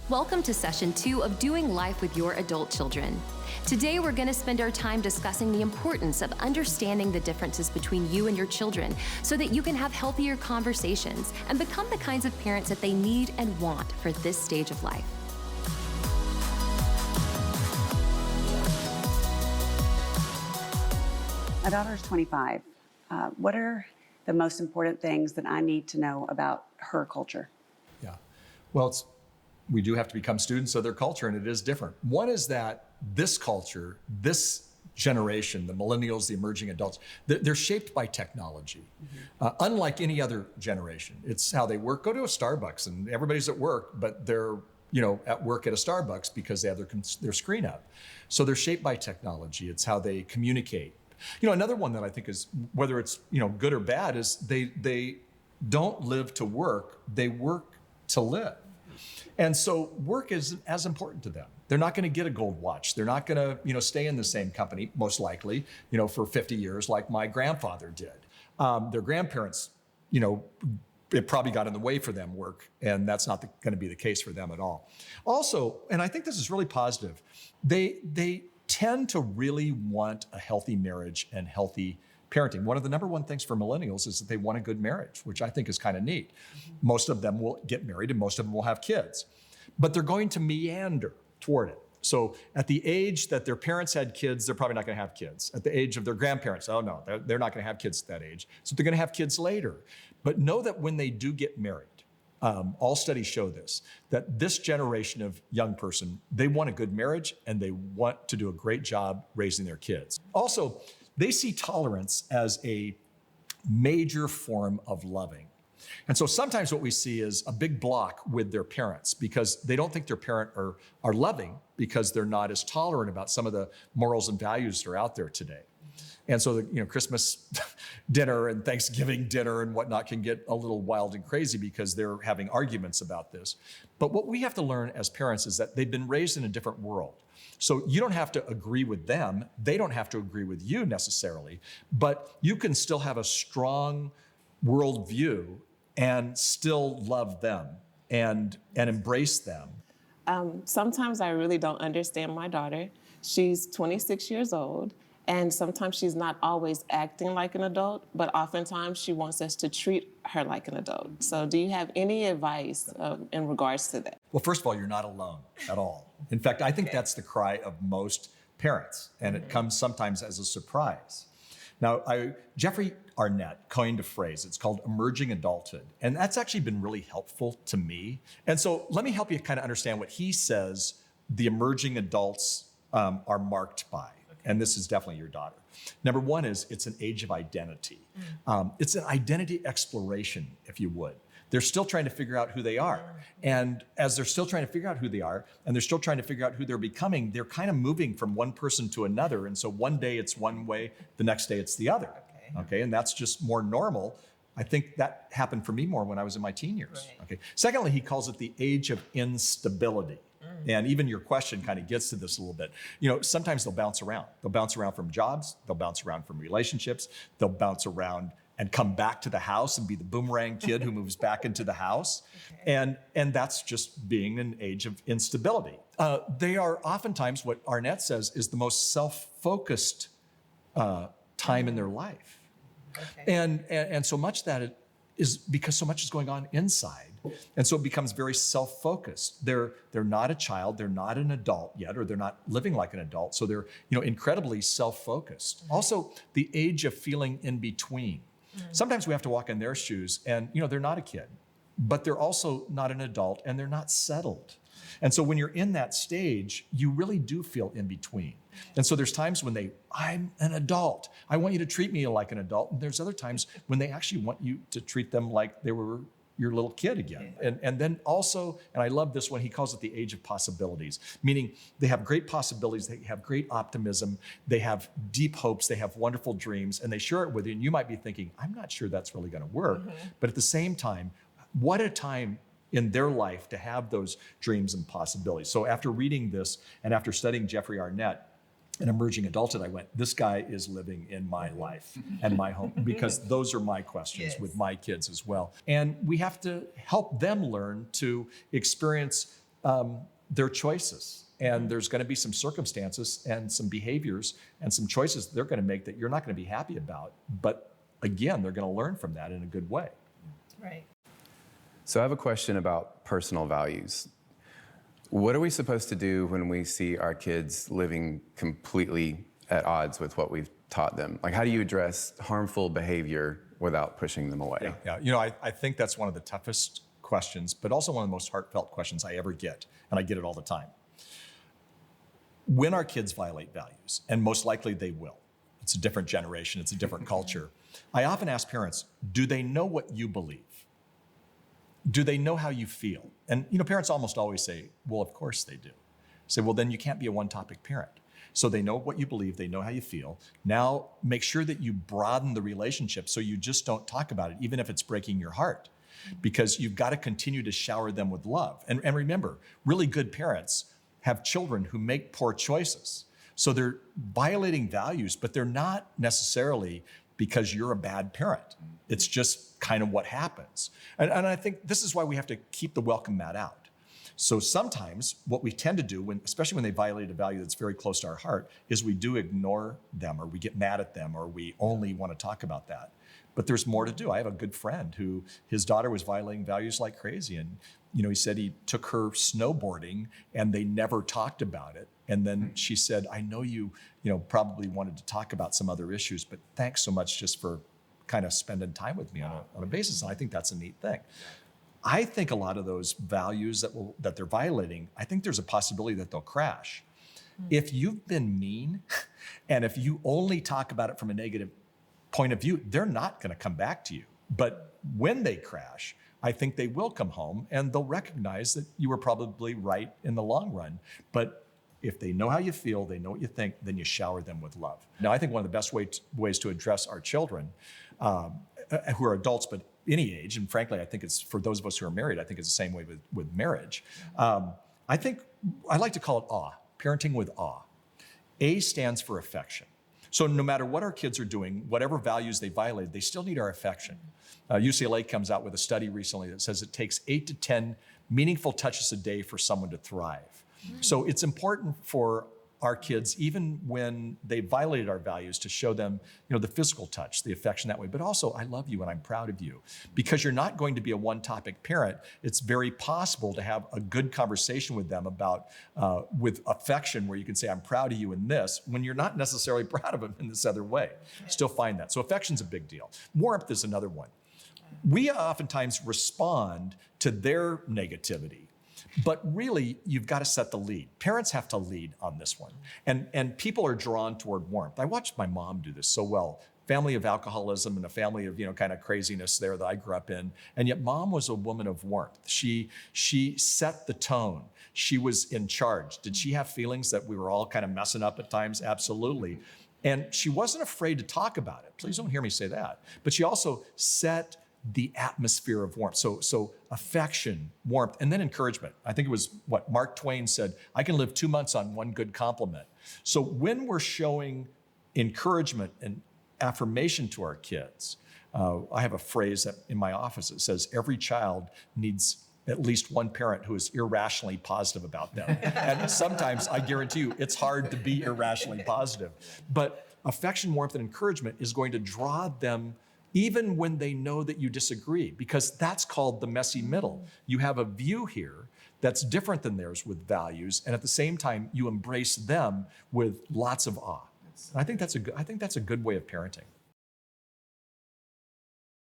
Welcome to session 2 of Doing Life with Your Adult Children. Today, we're going to spend our time discussing the importance of understanding the differences between you and your children so that you can have healthier conversations and become the kinds of parents that they need and want for this stage of life. My daughter's 25. What are the most important things that I need to know about her culture? Yeah. Well, we do have to become students of their culture, and it is different. One is that this culture, this generation, the millennials, the emerging adults, they're shaped by technology. Unlike any other generation, it's how they work. Go to a Starbucks, and everybody's at work, but they're at work at a Starbucks because they have their screen up. So they're shaped by technology. It's how they communicate. Another one that I think is, whether it's good or bad, is they don't live to work, they work to live. And so work is as important to them. They're not going to get a gold watch. They're not going to stay in the same company, most likely, for 50 years like my grandfather did. Their grandparents, it probably got in the way for them work, and that's not going to be the case for them at all. Also, and I think this is really positive, they tend to really want a healthy marriage and healthy parenting. One of the number one things for millennials is that they want a good marriage, which I think is kind of neat. Most of them will get married and most of them will have kids, but they're going to meander toward it. So at the age that their parents had kids, they're probably not going to have kids. At the age of their grandparents, oh no, they're not going to have kids at that age. So they're going to have kids later. But know that when they do get married, all studies show this, that this generation of young person, they want a good marriage and they want to do a great job raising their kids. Also, they see tolerance as a major form of loving. And so sometimes what we see is a big block with their parents because they don't think their parent are loving because they're not as tolerant about some of the morals and values that are out there today. And so the Christmas dinner and Thanksgiving dinner and whatnot can get a little wild and crazy because they're having arguments about this. But what we have to learn as parents is that they've been raised in a different world. So you don't have to agree with them. They don't have to agree with you necessarily, but you can still have a strong worldview and still love them and embrace them. Sometimes I really don't understand my daughter. She's 26 years old, and sometimes she's not always acting like an adult, but oftentimes she wants us to treat her like an adult. So do you have any advice in regards to that? Well, first of all, you're not alone at all. In fact, I think that's the cry of most parents, and it comes sometimes as a surprise. Now, Jeffrey Arnett coined a phrase. It's called emerging adulthood, and that's actually been really helpful to me. And so let me help you kind of understand what he says the emerging adults are marked by. And this is definitely your daughter. Number one is it's an age of identity. It's an identity exploration, if you would. They're still trying to figure out who they are. And as they're still trying to figure out who they are, and they're still trying to figure out who they're becoming, they're kind of moving from one person to another. And so one day it's one way, the next day it's the other. Okay, and that's just more normal. I think that happened for me more when I was in my teen years. Right. Okay. Secondly, he calls it the age of instability. And even your question kind of gets to this a little bit. Sometimes they'll bounce around. They'll bounce around from jobs. They'll bounce around from relationships. They'll bounce around and come back to the house and be the boomerang kid who moves back into the house. Okay. And that's just being an age of instability. They are oftentimes, what Arnett says, is the most self-focused time in their life. Okay. And so much that it is because so much is going on inside. And so it becomes very self-focused. They're not a child, they're not an adult yet, or they're not living like an adult. So they're incredibly self-focused. Mm-hmm. Also, the age of feeling in between. Mm-hmm. Sometimes we have to walk in their shoes and they're not a kid, but they're also not an adult and they're not settled. And so when you're in that stage, you really do feel in between. And so there's times when I'm an adult. I want you to treat me like an adult. And there's other times when they actually want you to treat them like they were your little kid again. And then also, and I love this one, he calls it the age of possibilities, meaning they have great possibilities, they have great optimism, they have deep hopes, they have wonderful dreams, and they share it with you. And you might be thinking, I'm not sure that's really gonna work. Mm-hmm. But at the same time, what a time in their life to have those dreams and possibilities. So after reading this and after studying Jeffrey Arnett, an emerging adulthood, I went, this guy is living in my life and my home, because those are my questions with my kids as well. And we have to help them learn to experience their choices. And there's going to be some circumstances and some behaviors and some choices they're going to make that you're not going to be happy about. But again, they're going to learn from that in a good way. Right. So I have a question about personal values. What are we supposed to do when we see our kids living completely at odds with what we've taught them? Like, how do you address harmful behavior without pushing them away? Yeah. I think that's one of the toughest questions, but also one of the most heartfelt questions I ever get, and I get it all the time. When our kids violate values, and most likely they will, it's a different generation, it's a different culture, I often ask parents, do they know what you believe? Do they know how you feel? And parents almost always say, well, of course they do. Say, well, then you can't be a one-topic parent. So they know what you believe, they know how you feel. Now make sure that you broaden the relationship so you just don't talk about it, even if it's breaking your heart, because you've got to continue to shower them with love. And remember, really good parents have children who make poor choices. So they're violating values, but they're not necessarily because you're a bad parent. It's just kind of what happens. And I think this is why we have to keep the welcome mat out. So sometimes what we tend to do, especially when they violate a value that's very close to our heart, is we do ignore them, or we get mad at them, or we only want to talk about that. But there's more to do. I have a good friend who, his daughter was violating values like crazy. And he said he took her snowboarding and they never talked about it. And then she said, I know you probably wanted to talk about some other issues, but thanks so much just for kind of spending time with me on a basis. And I think that's a neat thing. I think a lot of those values that they're violating, I think there's a possibility that they'll crash. If you've been mean, and if you only talk about it from a negative point of view, they're not going to come back to you. But when they crash, I think they will come home and they'll recognize that you were probably right in the long run. But if they know how you feel, they know what you think, then you shower them with love. Now, I think one of the best ways to address our children who are adults, but any age, and frankly, I think it's for those of us who are married, I think it's the same way with marriage. I think I like to call it awe, parenting with awe. A stands for affection. So no matter what our kids are doing, whatever values they violate, they still need our affection. UCLA comes out with a study recently that says it takes 8 to 10 meaningful touches a day for someone to thrive. So it's important for our kids, even when they violated our values, to show them, the physical touch, the affection that way, but also, I love you and I'm proud of you. Because you're not going to be a one-topic parent, it's very possible to have a good conversation with them about, with affection, where you can say, I'm proud of you in this, when you're not necessarily proud of them in this other way. Still find that. So affection's a big deal. Warmth is another one. We oftentimes respond to their negativity. But really, you've got to set the lead. Parents have to lead on this one. And people are drawn toward warmth. I watched my mom do this so well. Family of alcoholism and a family of, kind of craziness there that I grew up in. And yet mom was a woman of warmth. She set the tone. She was in charge. Did she have feelings that we were all kind of messing up at times? Absolutely. And she wasn't afraid to talk about it. Please don't hear me say that. But she also set the atmosphere of warmth. So affection, warmth, and then encouragement. I think it was what Mark Twain said, I can live 2 months on one good compliment. So when we're showing encouragement and affirmation to our kids, I have a phrase in my office that says, every child needs at least one parent who is irrationally positive about them. And sometimes, I guarantee you, it's hard to be irrationally positive. But affection, warmth, and encouragement is going to draw them even when they know that you disagree, because that's called the messy middle. You have a view here that's different than theirs with values, and at the same time, you embrace them with lots of awe. And I think that's a good way of parenting.